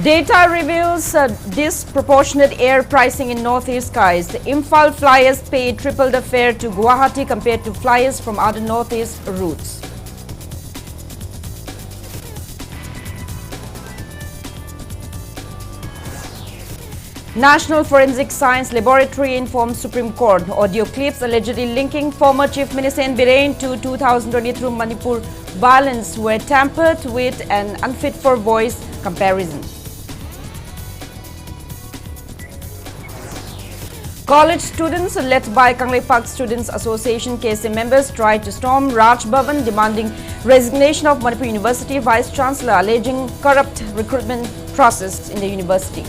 Data reveals disproportionate air pricing in northeast skies. The Imphal flyers pay triple the fare to Guwahati compared to flyers from other northeast routes. National Forensic Science Laboratory informs Supreme Court. Audio clips allegedly linking former Chief Minister N. Biren to 2023 Manipur violence were tampered with an unfit for voice comparison. College students led by Kanglei Park Students Association KSA members tried to storm Raj Bhavan demanding resignation of Manipur University Vice Chancellor, alleging corrupt recruitment process in the university.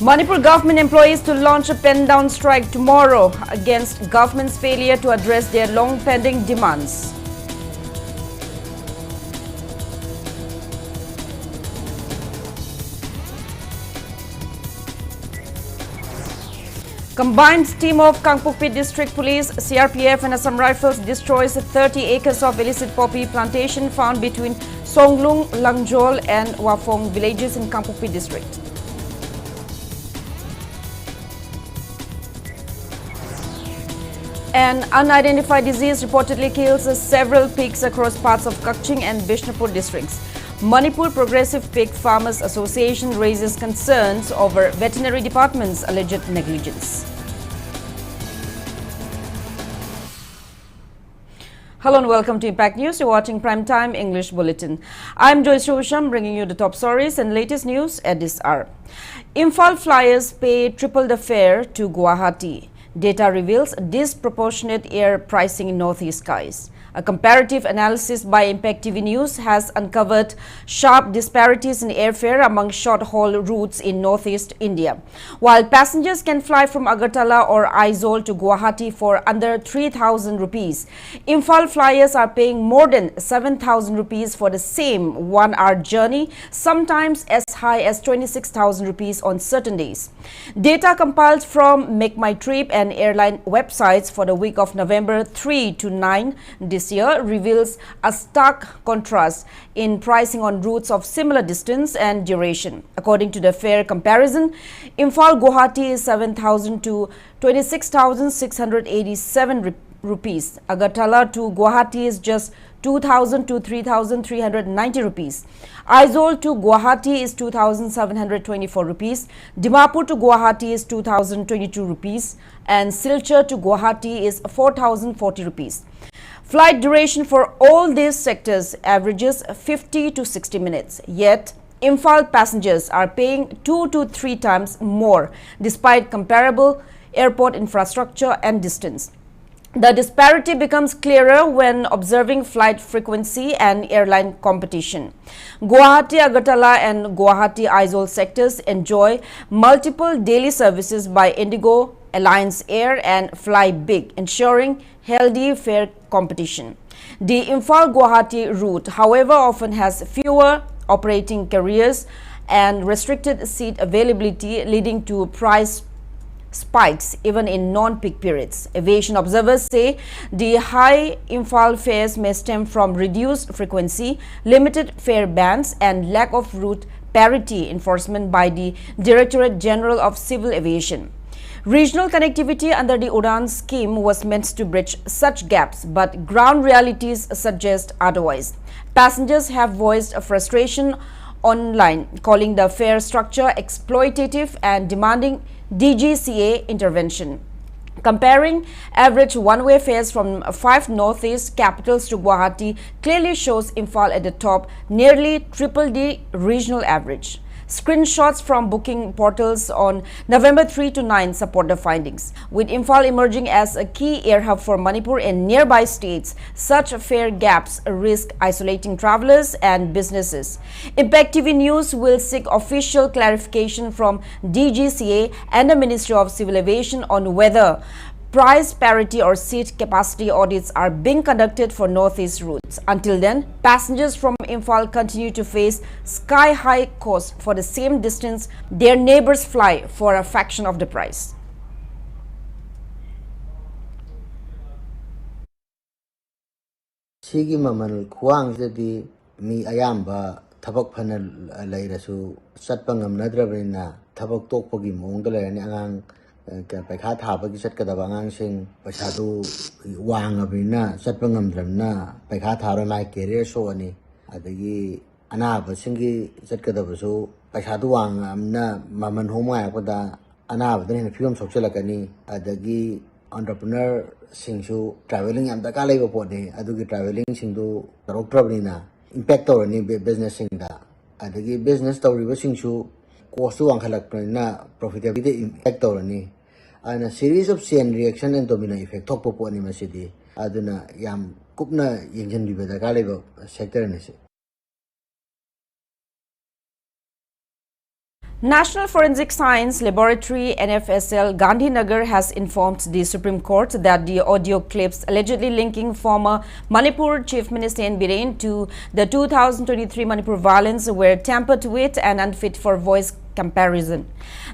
Manipur government employees to launch a pen-down strike tomorrow against government's failure to address their long-pending demands. Combined team of Kangpokpi District Police, CRPF and Assam Rifles destroys 30 acres of illicit poppy plantation found between Songlung, Langjol and Wafong villages in Kangpokpi District. An unidentified disease reportedly kills several pigs across parts of Kakching and Bishnupur districts. Manipur Progressive Pig Farmers Association raises concerns over veterinary department's alleged negligence. Hello and welcome to Impact News. You're watching Primetime English Bulletin. I'm JOYSHREE USHAM, bringing you the top stories and latest news at this hour. Imphal flyers pay triple the fare to Guwahati. Data reveals disproportionate air pricing in northeast skies. A comparative analysis by Impact TV News has uncovered sharp disparities in airfare among short-haul routes in northeast India. While passengers can fly from Agartala or Aizawl to Guwahati for under 3,000 rupees, Imphal flyers are paying more than 7,000 rupees for the same one-hour journey, sometimes as high as 26,000 rupees on certain days. Data compiled from Make My Trip and airline websites for the week of November 3 to 9 this year reveals a stark contrast in pricing on routes of similar distance and duration. According to the fare comparison, Imphal Guwahati is 7,000 to 26,687 rupees. Agartala to Guwahati is just 2,000 to 3,390 rupees. Aizawl to Guwahati is 2,724 rupees. Dimapur to Guwahati is 2,022 rupees. And Silchar to Guwahati is 4,040 rupees. Flight duration for all these sectors averages 50 to 60 minutes. Yet, Imphal passengers are paying 2 to 3 times more despite comparable airport infrastructure and distance. The disparity becomes clearer when observing flight frequency and airline competition. Guwahati, Agartala and Guwahati Aizawl sectors enjoy multiple daily services by Indigo, Alliance Air and Fly Big, ensuring healthy fare competition. The Imphal Guwahati route, however, often has fewer operating carriers and restricted seat availability, leading to price spikes even in non-peak periods. Aviation observers say the high Imphal fares may stem from reduced frequency, limited fare bands and lack of route parity enforcement by the Directorate General of Civil Aviation. Regional connectivity under the Udan scheme was meant to bridge such gaps, but ground realities suggest otherwise. Passengers have voiced a frustration online, calling the fare structure exploitative and demanding DGCA intervention. Comparing average one-way fares from 5 northeast capitals to Guwahati clearly shows Imphal at the top, nearly triple the regional average. Screenshots from booking portals on November 3 to 9 support the findings. With Imphal emerging as a key air hub for Manipur and nearby states, such fare gaps risk isolating travelers and businesses. Impact TV News will seek official clarification from DGCA and the Ministry of Civil Aviation on whether price parity or seat capacity audits are being conducted for northeast routes. Until then, passengers from Imphal continue to face sky-high costs for the same distance their neighbors fly for a fraction of the price. Masigi maman kuang jadi mi ayam ba tabak pana lairasu satpangam nadrabrina tabak tok pagi mongdala ni angang paikha thaba ki sat kadaba angang sing pasadu wang abrina satpangam dramna paikha thara mai career so ani adagi anaba singi sat kadaba so pasadu wang amna maman homa yakoda anaba den film sokchalakani adagi entrepreneur singsu traveling am daka leba pone adugi traveling singdu taroktrabnina impact torani business singda adagi business tawriba singsu cost tu angkhalakna profitability impact torani ana series of chain reaction and domino effect thokpo pone masidi aduna yam kupna yengjan biba daka leba sector ni. National Forensic Science Laboratory NFSL Gandhinagar has informed the Supreme Court that the audio clips allegedly linking former Manipur Chief Minister N. Biren to the 2023 Manipur violence were tampered with and unfit for voice comparison.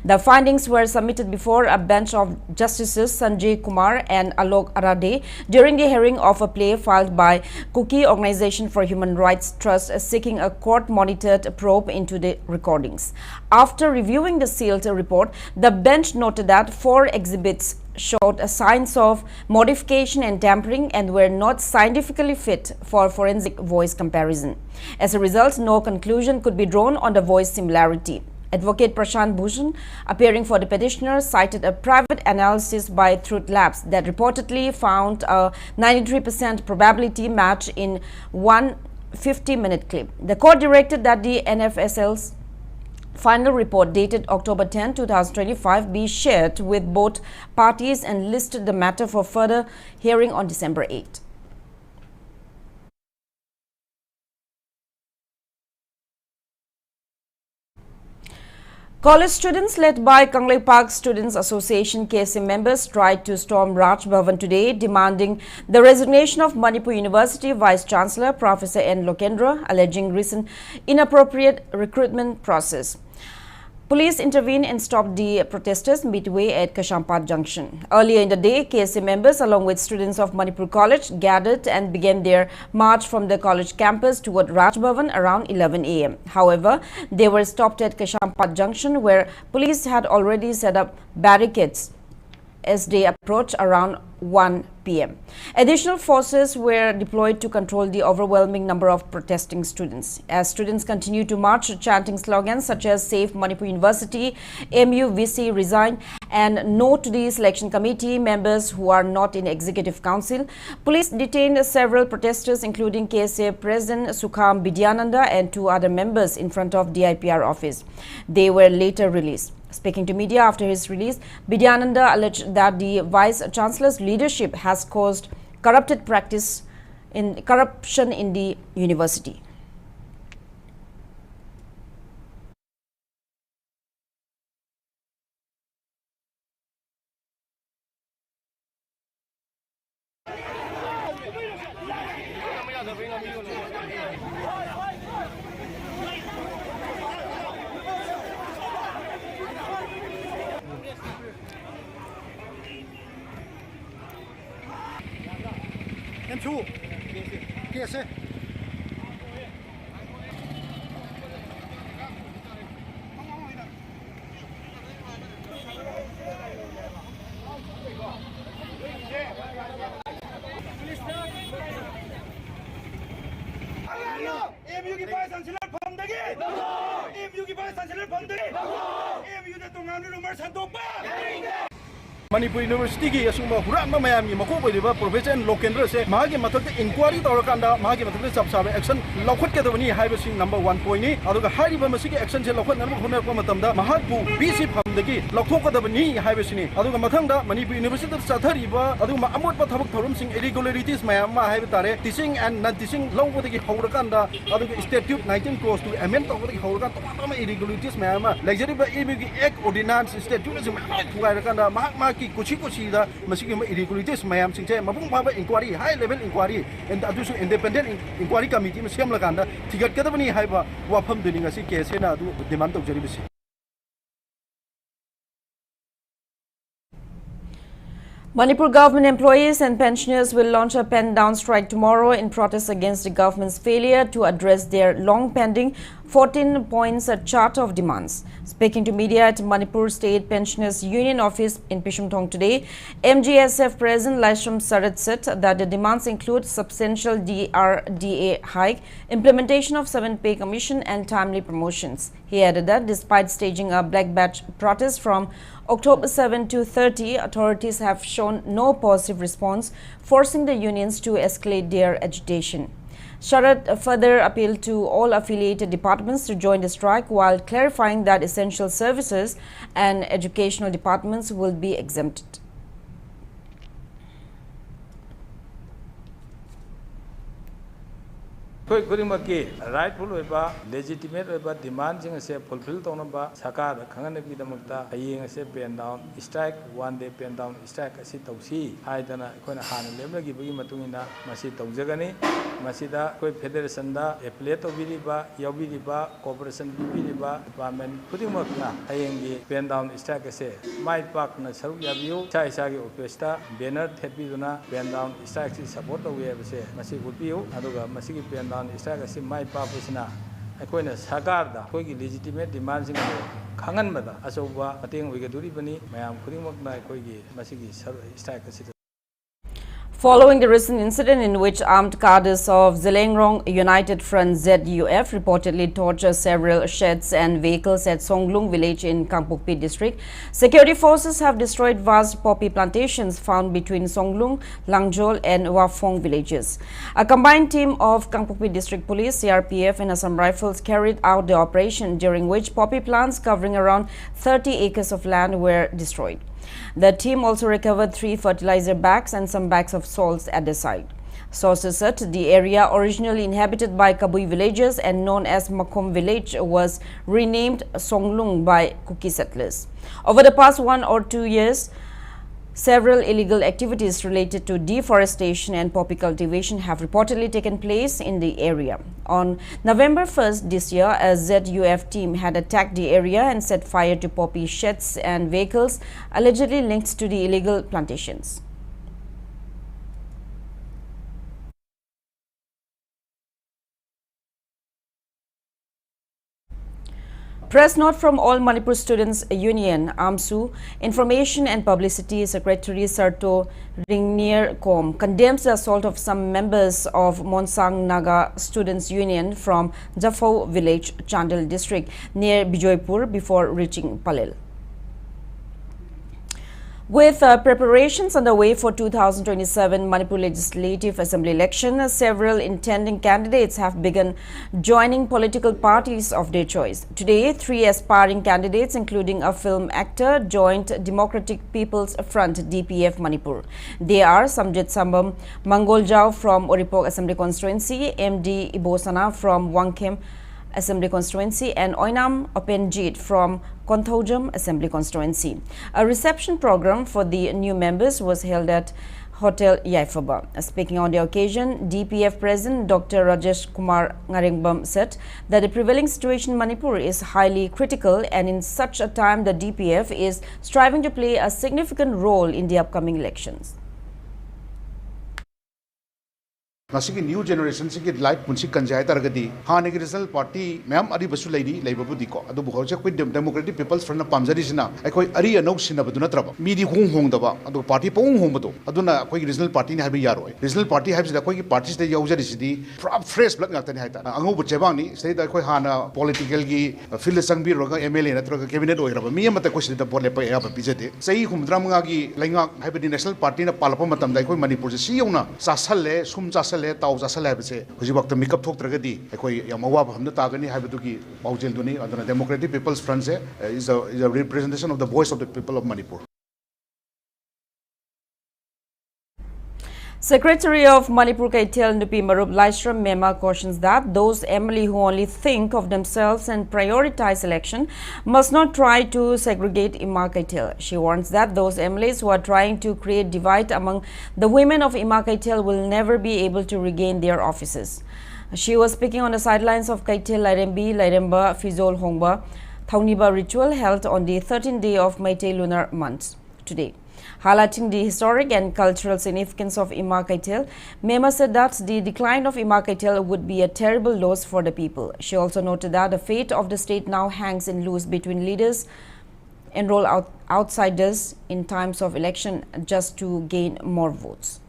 The findings were submitted before a bench of Justices Sanjay Kumar and Alok Arade during the hearing of a plea filed by Kuki Organization for Human Rights Trust seeking a court-monitored probe into the recordings. After reviewing the sealed report, the bench noted that 4 exhibits showed signs of modification and tampering and were not scientifically fit for forensic voice comparison. As a result, no conclusion could be drawn on the voice similarity. Advocate Prashant Bhushan, appearing for the petitioner, cited a private analysis by Truth Labs that reportedly found a 93% probability match in one 50-minute clip. The court directed that the NFSL's final report dated October 10, 2025 be shared with both parties and listed the matter for further hearing on December 8. College students led by Kanglei Park Students Association KSA members tried to storm Raj Bhavan today, demanding the resignation of Manipur University Vice Chancellor Professor N. Lokendra, alleging recent inappropriate recruitment process. Police intervened and stopped the protesters midway at Kashampat Junction. Earlier in the day, KSA members along with students of Manipur College gathered and began their march from the college campus toward Raj Bhavan around 11 a.m. However, they were stopped at Kashampat Junction where police had already set up barricades as they approached around 1 p.m. Additional forces were deployed to control the overwhelming number of protesting students. As students continue to march, chanting slogans such as Save Manipur University, MU VC resign, and No to the Selection Committee members who are not in Executive Council, police detained several protesters including KSA President Sukham Bidyananda and 2 other members in front of DIPR office. They were later released. Speaking to media after his release, Bidyananda alleged that the Vice Chancellor's leadership has caused corruption in the university. Manipur University ki asuma hurama mayam ni mako boiba Professor Lokendra se mahagi mathak inquiry tawrakanda mahagi mathak chap sabe action lakhot ke dawani haiba sing number 1 point ni aduga hariba masigi action se lakhot nan khona ko matamda mahakbu BC phamdagi lakhok ka dawani haiba sini aduga mathangda Manipur University sathariba aduga amot pa thabak thorum sing irregularities mayam ma haiba tare teaching and non teaching lawbodagi haurakanda aduga statute 19 clause to amend tawbodagi haurakanda tama irregularities mayam ma luxury ba EMU act ordinance statute se ma thuairakanda mahak kuchi da masigi irregularities mayam singche mabung phaba inquiry high level inquiry and adusu independent inquiry committee ma semlakanda tigat kadabani haiba wafam duninga si case na adu demand tawjaribisi. Manipur government employees and pensioners will launch a pen-down strike tomorrow in protest against the government's failure to address their long-pending 14 points chart of demands. Speaking to media at Manipur State Pensioners Union office in Pishumthong today, MGSF President Laishram Sarat said that the demands include substantial DRDA hike, implementation of 7th pay commission and timely promotions. He added that despite staging a black batch protest from October 7 to 30, authorities have shown no positive response, forcing the unions to escalate their agitation. Sharat further appealed to all affiliated departments to join the strike while clarifying that essential services and educational departments will be exempted. Rightful legitimate demands fulfill Sakar Kanganabidamata, aying a pen down strike, 1 day pen down strike a sit of sea, Haidana Konahan, Lemla giving Matuna, Masita Jagani, Masida, Federation, a plate of Viriba, Yobiriba, Corporation Viriba, Department, Putimokna, aying pen down strike a say, my partner Saruyabu, Chaisagi Opesta, Banner Tepiduna, pen down strikes support of we have say, Masi Upiu, Aduga, Masiki pen down. Strike my purpose. I coin a Sagarda, Kogi legitimate demands in Kangan Mada, Asoba, I think we get to Ribani, Mayam Kurimok Kogi, Masiki, strike a citizen. Following the recent incident in which armed cadres of Zelengrong United Front ZUF reportedly tortured several sheds and vehicles at Songlung village in Kangpokpi district, security forces have destroyed vast poppy plantations found between Songlung, Langjol and Wafong villages. A combined team of Kangpokpi district police, CRPF and Assam Rifles carried out the operation, during which poppy plants covering around 30 acres of land were destroyed. The team also recovered 3 fertilizer bags and some bags of salts at the site. Sources said the area originally inhabited by Kabui villagers and known as Makom village was renamed Songlung by Kuki settlers. Over the past 1 or 2 years, several illegal activities related to deforestation and poppy cultivation have reportedly taken place in the area. On November 1st this year, a ZUF team had attacked the area and set fire to poppy sheds and vehicles allegedly linked to the illegal plantations. Press note from All Manipur Students Union, AMSU, Information and Publicity Secretary Sarto Ringnier Kom condemns the assault of some members of Monsang Naga Students Union from Jafo village, Chandel district near Bijoypur before reaching Palel. With preparations underway for 2027 Manipur Legislative Assembly election, several intending candidates have begun joining political parties of their choice. Today, 3 aspiring candidates, including a film actor, joined Democratic People's Front DPF Manipur. They are Samjit Sambam Mangoljao from Oripok Assembly Constituency, MD Ibosana from Wangkem Assembly Constituency and Oinam Openjit from Konthaujam Assembly Constituency. A reception program for the new members was held at Hotel Yaifaba. Speaking on the occasion, DPF President Dr. Rajesh Kumar Ngarengbam said that the prevailing situation in Manipur is highly critical, and in such a time the DPF is striving to play a significant role in the upcoming elections. new generation sigi life punsi kanjai taragadi hanegi result party ma'am ari basu leidi leibabudi ko adu bu hoje koi democratic people's front pamjari sina akoi ari anok sina baduna traba midi hong daba adu party pong hong bado aduna koi regional party ni habi yaroi regional party habs da koi parties da yaujari sidi fresh blood ngata ni haita ango bu chebang ni sei da koi hana political gi field sangbi roga MLA na troga cabinet oi raba mi amata koi sida bole pa ya ba bijade sei humdra manga gi lainga habidi national party na palapa matam da koi manipur si yona sasalle sum sasalle tau jasal habse huji wakta makeup thok tragadi ekoi yamawa bhamna tagani habiduki paujel duni aduna democratic people's front se is a representation of the voice of the people of Manipur. Secretary of Manipur Kaitel Nupi Marup Laishram Mema cautions that those MLA who only think of themselves and prioritize election must not try to segregate Ima Kaitel. She warns that those MLAs who are trying to create divide among the women of Ima Kaitel will never be able to regain their offices. She was speaking on the sidelines of Kaitel Lairembi Lairemba Fizol Hongba Thauniba ritual held on the 13th day of Meitei lunar month today. Highlighting the historic and cultural significance of Ima Kaitel, Mema said that the decline of Ima Kaitel would be a terrible loss for the people. She also noted that the fate of the state now hangs in loose between leaders enroll outsiders in times of election just to gain more votes.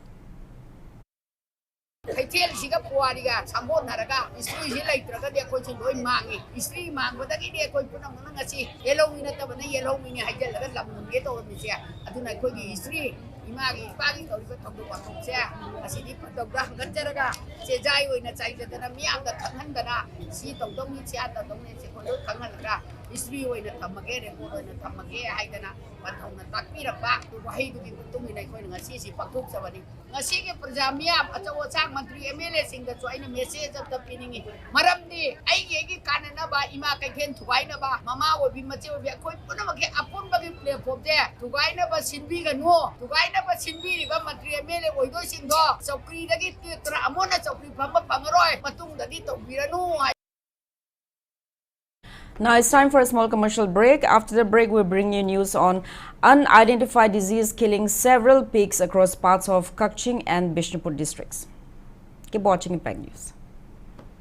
Kaitel siga puariga sambon naraga istri hilai traga dia koi chendoi mangi istri mang badagi dia koi punang nang ngasi yellow mina tabana yellow mini hajal laga lam ge to ni sia aduna koi gi istri imagi pagi kau ko thong wa thong sia asi di padog da ganjaraga se jai oina chai jadana miam da thanghan dana si tong tong ni sia ta tong ne se ko thanghan laga istri oina thamage re ko oina thamage haidana pathong na takpi ra ba ko wahi du gi tung ni nai koi ngasi si pakuk sabani ngasi ge praja miam achaw chang Mantri MLA sing the join message of the pinning. Maramdi, I gave Kanaba, Ima Kaken to Wainaba, Mama will be Mateo, upon Bagi play for there, to Wainaba Sinbiga no, to Wainaba Sinbi, Mantri MLA, or Dosing dog, so Creed again, Amona, so Papa Pangaroy, Matung the Dito, Virano. Now it's time for a small commercial break. After the break, we'll bring you news on unidentified disease killing several pigs across parts of Kaching and Bishnupur districts. Keep watching Impact News.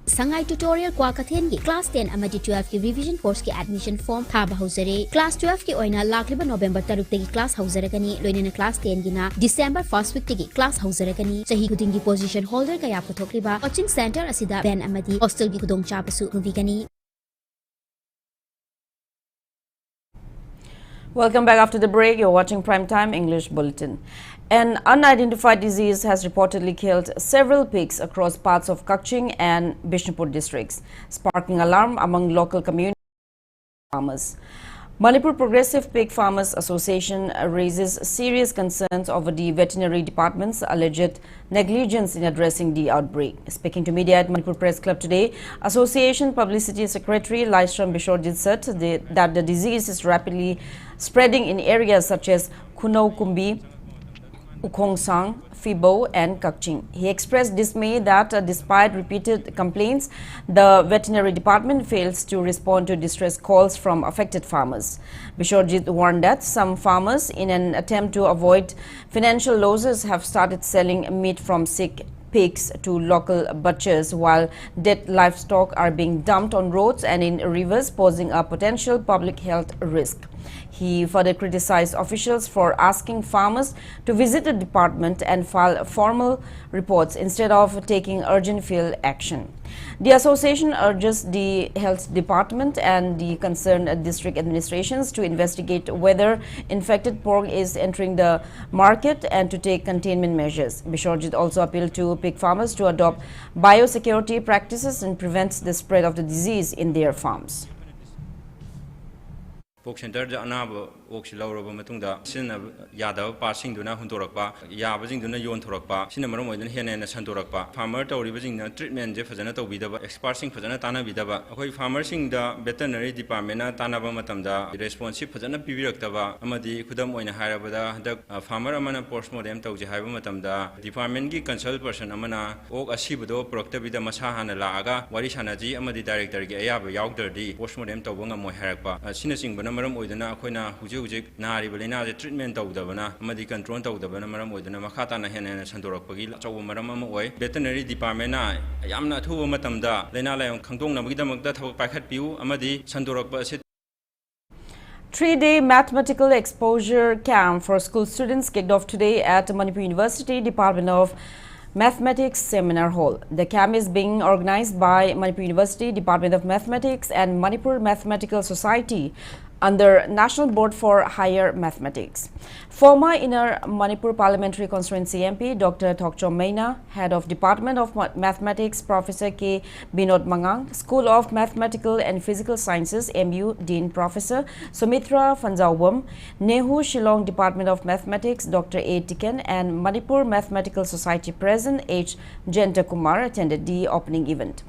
Sangai tutorial kwa kathen gi class 10 amadi 12 ki revision course ki admission form thaba hausare class 12 ki oina lakliba November 3 tagi class hausaragani loinena class 10 gi na December 1st week tagi class hausaragani sahi kuding gi position holder kaya puthokliba coaching center asida ben amadi hostel gi kudong chapasu ruvigani. Welcome back after the break. You're watching Primetime English Bulletin. An unidentified disease has reportedly killed several pigs across parts of Kaching and Bishnupur districts, sparking alarm among local community farmers. Manipur Progressive Pig Farmers Association raises serious concerns over the veterinary department's alleged negligence in addressing the outbreak. Speaking to media at Manipur Press Club today, Association Publicity Secretary Laishram Bishorjit said that the disease is rapidly spreading in areas such as Kunau Kumbi, Ukhongsang, Fibo and Kaching. He expressed dismay that despite repeated complaints, the veterinary department fails to respond to distress calls from affected farmers. Bishorjit warned that some farmers, in an attempt to avoid financial losses, have started selling meat from sick pigs to local butchers, while dead livestock are being dumped on roads and in rivers, posing a potential public health risk. He further criticized officials for asking farmers to visit the department and file formal reports instead of taking urgent field action. The association urges the health department and the concerned district administrations to investigate whether infected pork is entering the market and to take containment measures. Bishorjit also appealed to pig farmers to adopt biosecurity practices and prevent the spread of the disease in their farms. Pork center da anaba ox lauraba matungda sina yadaba passing duna huntorakpa yabajing duna yon thorakpa sina maram oidana hena santorakpa farmer tawribajing na treatment je fajana tawbidaba expert sing fajana tana bidaba akoi farmer sing da veterinary department na tanaba matamda responsive fajana pibiraktaba amadi khudam oina harabada handak farmer amana postmortem tawje haiba matamda department gi consult person amana ok asibudo productabida masa hana laaga wari sanaji amadi director gi ayaba yaugdardi postmortem tawbanga moi harakpa sina singbana maram oidana akoina hujik nari balina je treatment tawdabana amadi control tawdabana maram oidana makhata na hena sandorakpagi chawu maram ama oi veterinary department na yamna thuba matamda leina layong khangdong na magidamakta thawak paikhat piu amadi sandorakpa se 3-day mathematical exposure camp for school students kicked off today at Manipur University Department of Mathematics Seminar Hall. The camp is being organized by Manipur University Department of Mathematics and Manipur Mathematical Society under National Board for Higher Mathematics. Former Inner Manipur Parliamentary Constituency MP Dr. Thokchom Meina, Head of Department of Mathematics Professor K. Binod Mangang, School of Mathematical and Physical Sciences MU Dean Professor Sumitra Fanjawam, Nehu Shillong Department of Mathematics Dr. A. Tiken and Manipur Mathematical Society President H. Jenta Kumar attended the opening event.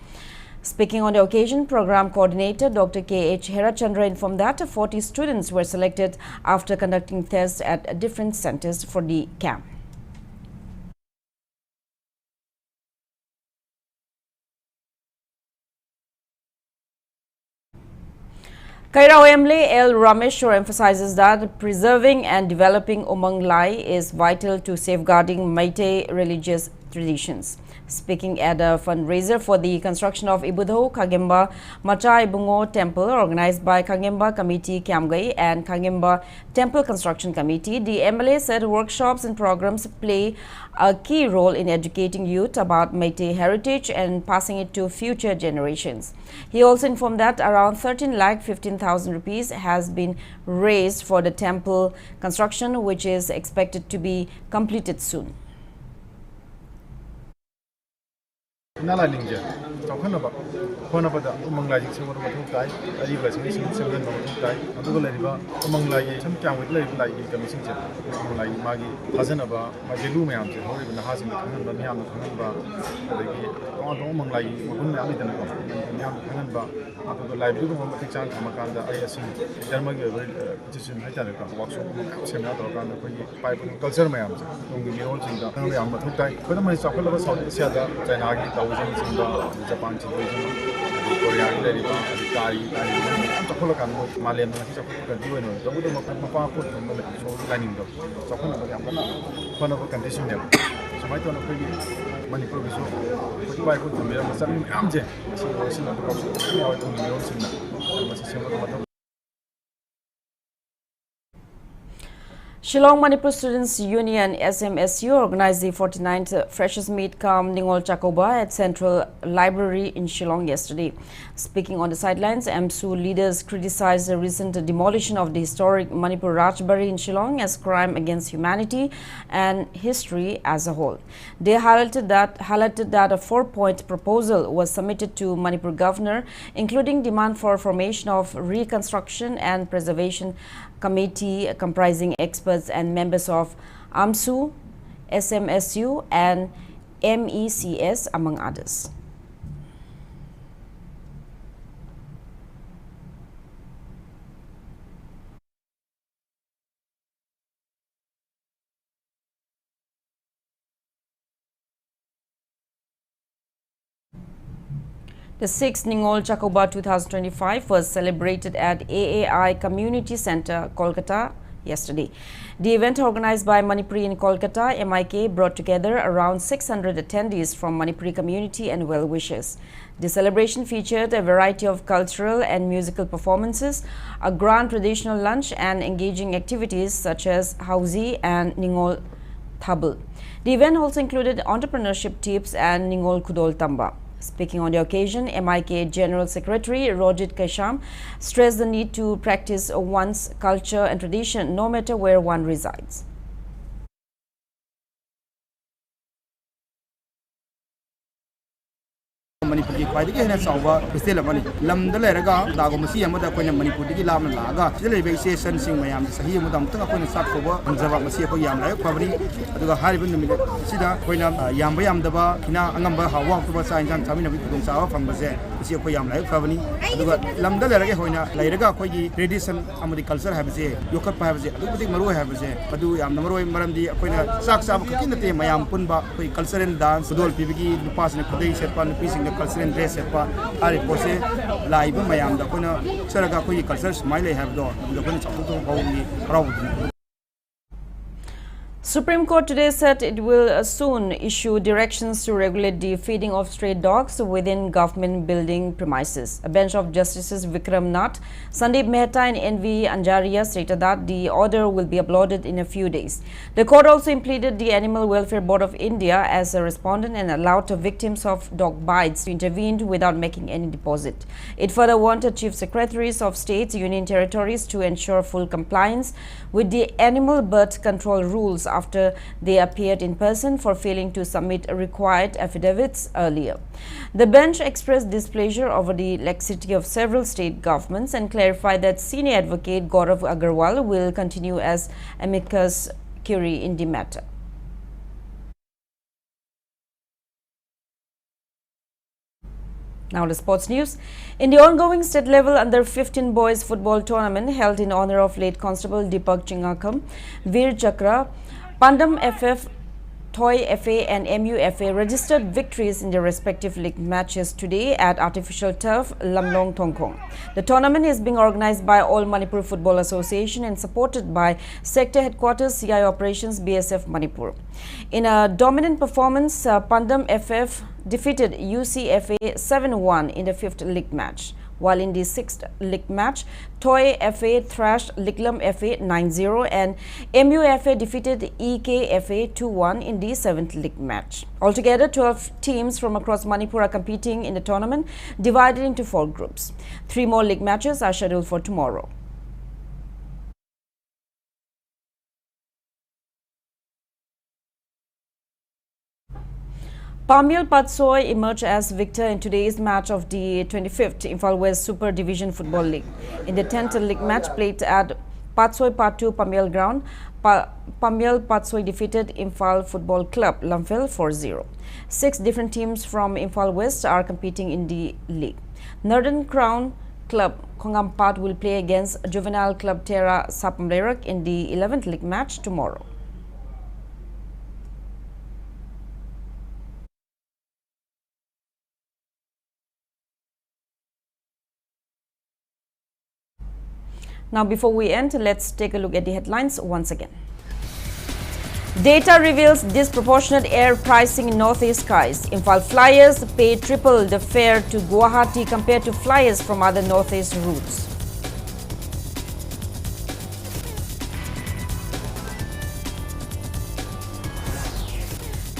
Speaking on the occasion, Program Coordinator Dr. K.H. Herachandra informed that 40 students were selected after conducting tests at different centers for the camp. Kairao MLA L. Rameshwar emphasizes that preserving and developing Umang Lai is vital to safeguarding Meitei religious traditions. Speaking at a fundraiser for the construction of Ibudho Khagemba Macha Ibungo Temple organized by Khagemba Committee Kiamgai and Khagemba Temple Construction Committee, the MLA said workshops and programs play a key role in educating youth about Meitei heritage and passing it to future generations. He also informed that around 13,15,000 rupees has been raised for the temple construction, which is expected to be completed soon. Nala lingja chokhan ba khona ba da umanglai jing semor mathung tai ari ba sing sing semor mathung tai adu la riba umanglai sam kyang wit lai lai gi kam sing che umanglai ma gi phajana ba ma jelu mayam che hori ba ha sing khanan ba myam khanan ba adagi ko do umanglai magun myam ni tan ko myam khanan ba adu lai bu ma mathik chang ma kan da ai asing dharma gi ba jisun hai ta ka workshop sem na to kan da ko gi pai bu culture mayam che ong gi mirol ching da nang yam mathung tai ko da mai chokhan ba saudi asia da china gi Japan, Korea, Kari, Chocolate, Malian, Chocolate, one of a condition. So my turn of Manipur, so I put the Amje, so I was in the Shillong Manipur Students Union SMSU organized the 49th Freshers Meet Kam Ningol Chakouba at Central Library in Shillong yesterday. Speaking on the sidelines, MSU leaders criticized the recent demolition of the historic Manipur Rajbari in Shillong as crime against humanity and history as a whole. They highlighted that a 4-point proposal was submitted to Manipur governor, including demand for formation of reconstruction and preservation committee comprising experts and members of AMSU, SMSU and MECS, among others. The 6th Ningol Chakouba 2025 was celebrated at AAI Community Center, Kolkata, yesterday. The event organized by Manipuri in Kolkata, MIK, brought together around 600 attendees from Manipuri community and well-wishers. The celebration featured a variety of cultural and musical performances, a grand traditional lunch and engaging activities such as Hausi and Ningol Thabul. The event also included entrepreneurship tips and Ningol Kudol Tamba. Speaking on the occasion, MIK General Secretary Rojit Kesham stressed the need to practice one's culture and tradition no matter where one resides. Manipur ki kwai de na sawa festival amani lamda leraga dago masi amada koina Manipur ki lam laga sile session sing mayam sahi amada amta koina sat ko ba anjaba masi ko yam lai kwabri aduga haribun numit sida koina yam ba yam daba kina angamba hawa ko ba sa injang chamina bi dong sawa phangba se masi ko yam lai kwabni aduga lamda leraga hoina leraga ko gi tradition amadi culture have se yokat pa have se aduga maru have se adu yam namaro maram di koina sak sab ka kinate mayam punba koi culture and dance dol pibigi lupas ne kudai setpan pising culture and dress pa ari pose live mayam da kona saraga koi culture smile have do da kona chapu ko ni proud. Supreme Court today said it will soon issue directions to regulate the feeding of stray dogs within government building premises. A bench of Justices Vikram Nath, Sandeep Mehta and N.V. Anjaria stated that the order will be uploaded in a few days. The court also implicated the Animal Welfare Board of India as a respondent and allowed the victims of dog bites to intervene without making any deposit. It further wanted Chief Secretaries of States, Union Territories to ensure full compliance with the animal birth control rules after they appeared in person for failing to submit required affidavits earlier. The bench expressed displeasure over the laxity of several state governments and clarified that senior advocate Gaurav Agarwal will continue as amicus curiae in the matter. Now to sports news. In the ongoing state level under-15 boys football tournament held in honor of late Constable Deepak Chingakam, Veer Chakra, Pandam FF Toy FA and MUFA registered victories in their respective league matches today at artificial turf Lamlong Tongkong. The tournament is being organized by All Manipur Football Association and supported by Sector Headquarters CI Operations BSF Manipur. In a dominant performance, Pandam FF defeated UCFA 7-1 in the 5th league match, while in the 6th league match, Toy FA thrashed Liklam FA 9-0 and MUFA defeated EKFA 2-1 in the 7th league match. Altogether, 12 teams from across Manipur are competing in the tournament, divided into 4 groups. 3 more league matches are scheduled for tomorrow. Pamyal Patsoy emerged as victor in today's match of the 25th Imphal West Super Division Football League. In the 10th league match played at Patsoy Part 2 Pamyal Ground, Pamyal Patsoy defeated Imphal Football Club Lamphel 4-0. 6 different teams from Imphal West are competing in the league. Northern Crown Club Kongampat will play against Juvenile Club Terra Sapamlerak in the 11th league match tomorrow. Now, before we end, let's take a look at the headlines once again. Data reveals disproportionate air pricing in northeast skies. Imphal flyers pay triple the fare to Guwahati compared to flyers from other northeast routes.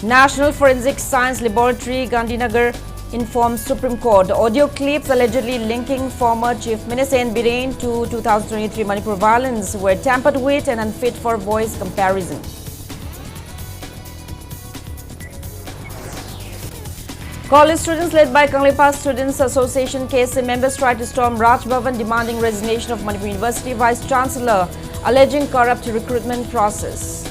National Forensic Science Laboratory, Gandhinagar, informs Supreme Court audio clips allegedly linking former Chief Minister N. Biren to 2023 Manipur violence were tampered with and unfit for voice comparison. College students led by Kanglipa Students Association KSA members tried to storm Raj Bhavan demanding resignation of Manipur University Vice Chancellor, alleging corrupt recruitment process.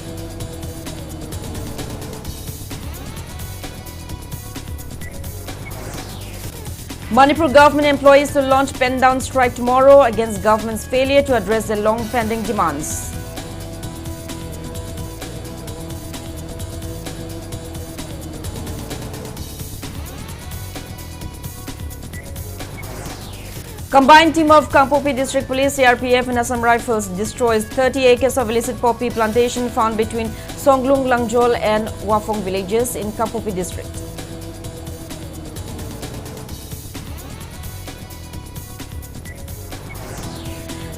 Manipur government employees to launch pen-down strike tomorrow against government's failure to address their long-pending demands. Combined team of Kampopi District Police, CRPF and Assam Rifles destroys 30 acres of illicit poppy plantation found between Songlung, Langjol and Wafong villages in Kampopi District.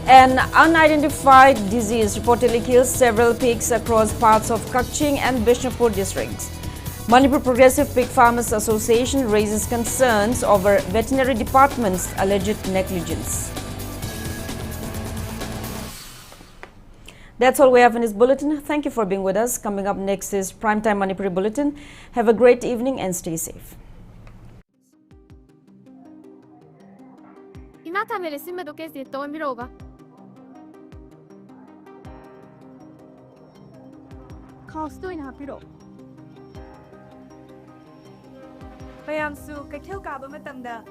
An unidentified disease reportedly kills several pigs across parts of Kakching and Bishnupur districts. Manipur Progressive Pig Farmers Association raises concerns over veterinary department's alleged negligence. That's all we have in this bulletin. Thank you for being with us. Coming up next is Primetime Manipuri Bulletin. Have a great evening and stay safe. ꯃꯌꯥꯝꯁꯨ ꯀꯩꯊꯦꯜ ꯀꯥꯕ ꯃꯇꯝꯗ